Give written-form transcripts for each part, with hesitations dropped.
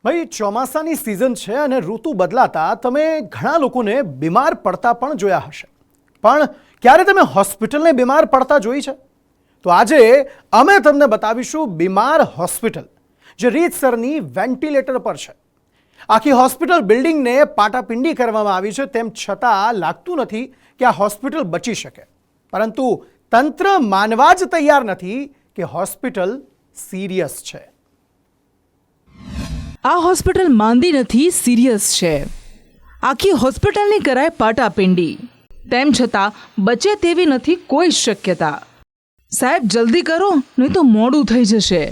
ભાઈ ચોમાસાની સિઝન છે અને ઋતુ બદલાતા તમે ઘણા લોકોને બીમાર પડતા પણ જોયા હશે, પણ ક્યારે તમે હોસ્પિટલને બીમાર પડતા જોઈ છે? તો આજે અમે તમને બતાવીશું બીમાર હોસ્પિટલ જે રીતસરની વેન્ટિલેટર પર છે. આખી હોસ્પિટલ બિલ્ડિંગને પાટાપિંડી કરવામાં આવી છે, તેમ છતાં લાગતું નથી કે આ હોસ્પિટલ બચી શકે, પરંતુ તંત્ર માનવા જ તૈયાર નથી કે હોસ્પિટલ સિરિયસ છે. આ હોસ્પિટલ માંદી નથી, સિરિયસ છે. આખી હોસ્પિટલની કરાય પાટાપિંડી, તેમ છતાં બચે તેવી નથી કોઈ શક્યતા. સાહેબ જલ્દી કરો, નહીં તો મોડું થઈ જશે.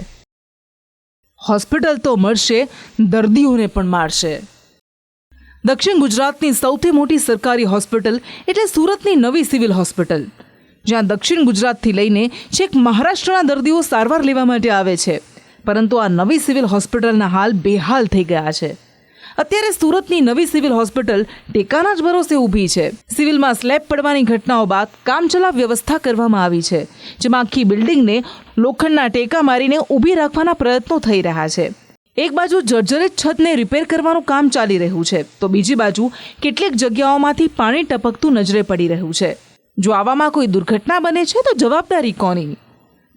હોસ્પિટલ તો મળશે, દર્દીઓને પણ મારશે. દક્ષિણ ગુજરાતની સૌથી મોટી સરકારી હોસ્પિટલ એટલે સુરતની નવી સિવિલ હોસ્પિટલ, જ્યાં દક્ષિણ ગુજરાતથી લઈને છેક મહારાષ્ટ્રના દર્દીઓ સારવાર લેવા માટે આવે છે. પરંતુ આ નવી સિવિલ હોસ્પિટલના હાલ બેહાલ થઈ ગયા છે. અત્યારે સુરતની નવી સિવિલ હોસ્પિટલ ટેકાના જ ભરોસે ઊભી છે. સિવિલમાં સ્લેબ પડવાની ઘટનાઓ બાદ કામચલાઉ વ્યવસ્થા કરવામાં આવી છે, જેમાં આખી બિલ્ડિંગને લોખંડના ટેકા મારીને ઊભી રાખવાના પ્રયત્નો થઈ રહ્યા છે. એક બાજુ જર્જરિત છતને રિપેર કરવાનું કામ ચાલી રહ્યું છે, તો બીજી બાજુ કેટલીક જગ્યાઓમાંથી પાણી ટપકતું નજરે પડી રહ્યું છે. જો આવામાં કોઈ દુર્ઘટના બને છે તો જવાબદારી કોની?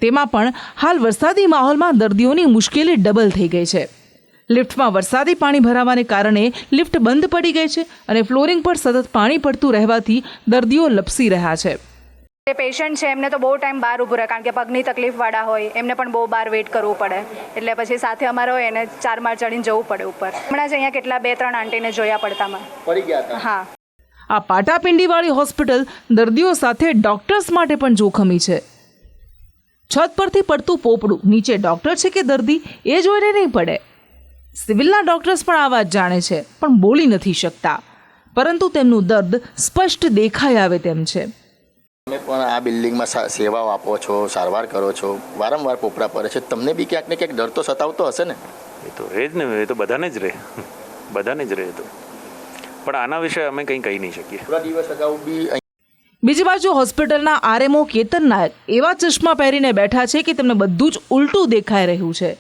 તેમાં પણ હાલ વરસાદી માહોલમાં દર્દીઓની મુશ્કેલી ડબલ થઈ ગઈ છે. લિફ્ટમાં વરસાદી પાણી ભરાવાને કારણે લિફ્ટ બંધ પડી ગઈ છે અને ફ્લોરિંગ પર સતત પાણી પડતું રહેવાથી દર્દીઓ લપસી રહ્યા છે. જે પેશન્ટ છે એમને તો બહુ ટાઈમ બહાર ઊભું રહે, કારણ કે પગની તકલીફવાળા હોય, એમને પણ બહુ બહાર વેઇટ કરવું પડે. એટલે પછી સાથે અમારે હોય એને 4 માળ ચડીને જવું પડે ઉપર. હમણાં જ અહીંયા કેટલા 2-3 આંટીને જોયા પડતામાં પડી ગયા હતા. હા, આ પાટાપિંડીવાળી હોસ્પિટલ દર્દીઓ સાથે ડોક્ટર્સ માટે પણ જોખમી છે. છત પરથી પડતું પોપડું નીચે ડોક્ટર છે કે દર્દી એ જોઈને નહીં પડે. સિવિલના ડોક્ટર્સ પણ આ વાત જાણે છે, પણ બોલી નથી શકતા, પરંતુ તેમનું દર્દ સ્પષ્ટ દેખાઈ આવે તેમ છે. તમે પણ આ બિલ્ડિંગમાં સેવાઓ આપો છો, સારવાર કરો છો, વારંવાર પોપડા પડે છે, તમને બી ક્યાંક ને ક્યાંક ડર તો સતાવતો હશે ને? એ તો રહે જ ને, એ તો બધાને જ રહે, બધાને જ રહે. તો પણ આના વિશે અમે કંઈ કહી નહીં શકીએ. થોડા દિવસ અગાઉ બી બીજી બાજુ હોસ્પિટલના આરએમઓ કેતન નાયક એવા ચશ્મા પહેરીને બેઠા છે કે તેમને બધું જ ઉલટું દેખાઈ રહ્યું છે.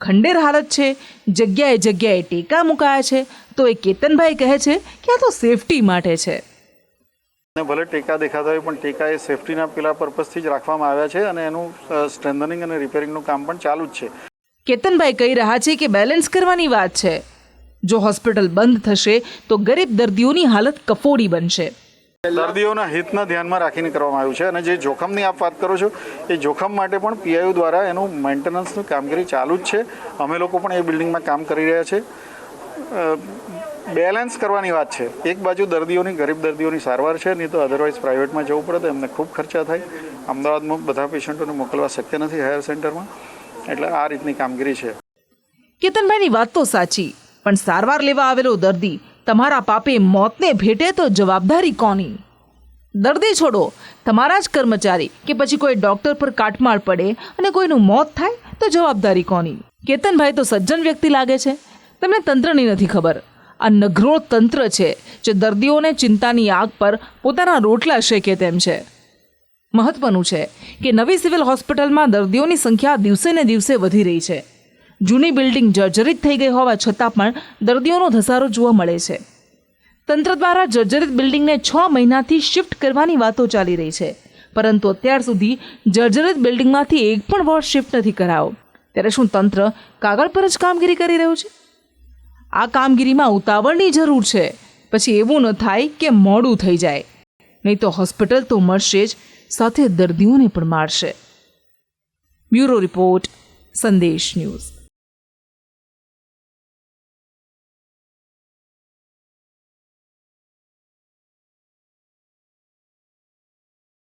ખંડેર હાલત છે, જગ્યાએ જગ્યાએ ટેકા મુકાયા છે, તો એ કેતનભાઈ કહે છે કે આ તો સેફટી માટે છે. ભલે ટેકા દેખાતા હોય, પણ ટેકા એ સેફટીના પેલા પર્પઝથી જ રાખવામાં આવ્યા છે અને એનું સ્ટ્રેન્થનિંગ અને રિપેરિંગનું કામ પણ ચાલુ જ છે. કેતનભાઈ કહી રહ્યા છે કે બેલેન્સ કરવાની વાત છે. જો હોસ્પિટલ બંધ થશે તો ગરીબ દર્દીઓની હાલત કફોડી બનશે. દર્દીઓના હિતના ધ્યાનમાં રાખીને કરવામાં આવ્યું છે અને જે જોખમની આપ વાત કરો છો એ જોખમ માટે પણ પીઆઈયુ દ્વારા એનું મેન્ટેનન્સની કામગીરી ચાલુ જ છે. અમે લોકો પણ એ બિલ્ડિંગમાં કામ કરી રહ્યા છે. બેલેન્સ કરવાની વાત છે. એક બાજુ દર્દીઓની, ગરીબ દર્દીઓની સારવાર છે, નહીં તો અધરવાઇઝ પ્રાઇવેટમાં જવું પડે તો એમને ખૂબ ખર્ચા થાય. અમદાવાદમાં બધા પેશન્ટોને મોકલવા શક્ય નથી હાયર સેન્ટરમાં, એટલે આ રીતની કામગીરી છે. કેતનભાઈની વાત તો સાચી, પણ સારવાર લેવા આવેલો દર્દી તમારા પાપે મોતને ભેટે તો જવાબદારી કોની? દર્દી છોડો, તમારા જ કર્મચારી કે પછી કોઈ ડોક્ટર પર કાટમાળ પડે અને કોઈનું મોત થાય તો જવાબદારી કોની? કેતનભાઈ તો સજ્જન વ્યક્તિ લાગે છે, તેમને તંત્રની નથી ખબર. આ નઘરો તંત્ર છે જે દર્દીઓને ચિંતાની આગ પર પોતાના રોટલા શેકે તેમ છે. મહત્વનું છે કે નવી સિવિલ હોસ્પિટલમાં દર્દીઓની સંખ્યા દિવસે ને દિવસે વધી રહી છે. જૂની બિલ્ડિંગ જર્જરિત થઈ ગઈ હોવા છતાં પણ દર્દીઓનો ધસારો જોવા મળે છે. તંત્ર દ્વારા જર્જરિત બિલ્ડિંગને 6 મહિનાથી શિફ્ટ કરવાની વાતો ચાલી રહી છે, પરંતુ અત્યાર સુધી જર્જરિત બિલ્ડિંગમાંથી એક પણ વોર્ડ શિફ્ટ નથી કરાયો. ત્યારે શું તંત્ર કાગળ પર જ કામગીરી કરી રહ્યું છે? આ કામગીરીમાં ઉતાવળની જરૂર છે, પછી એવું ન થાય કે મોડું થઈ જાય, નહીં તો હોસ્પિટલ તો મળશે જ, સાથે દર્દીઓને પણ મારશે. બ્યુરો રિપોર્ટ, સંદેશ ન્યૂઝ.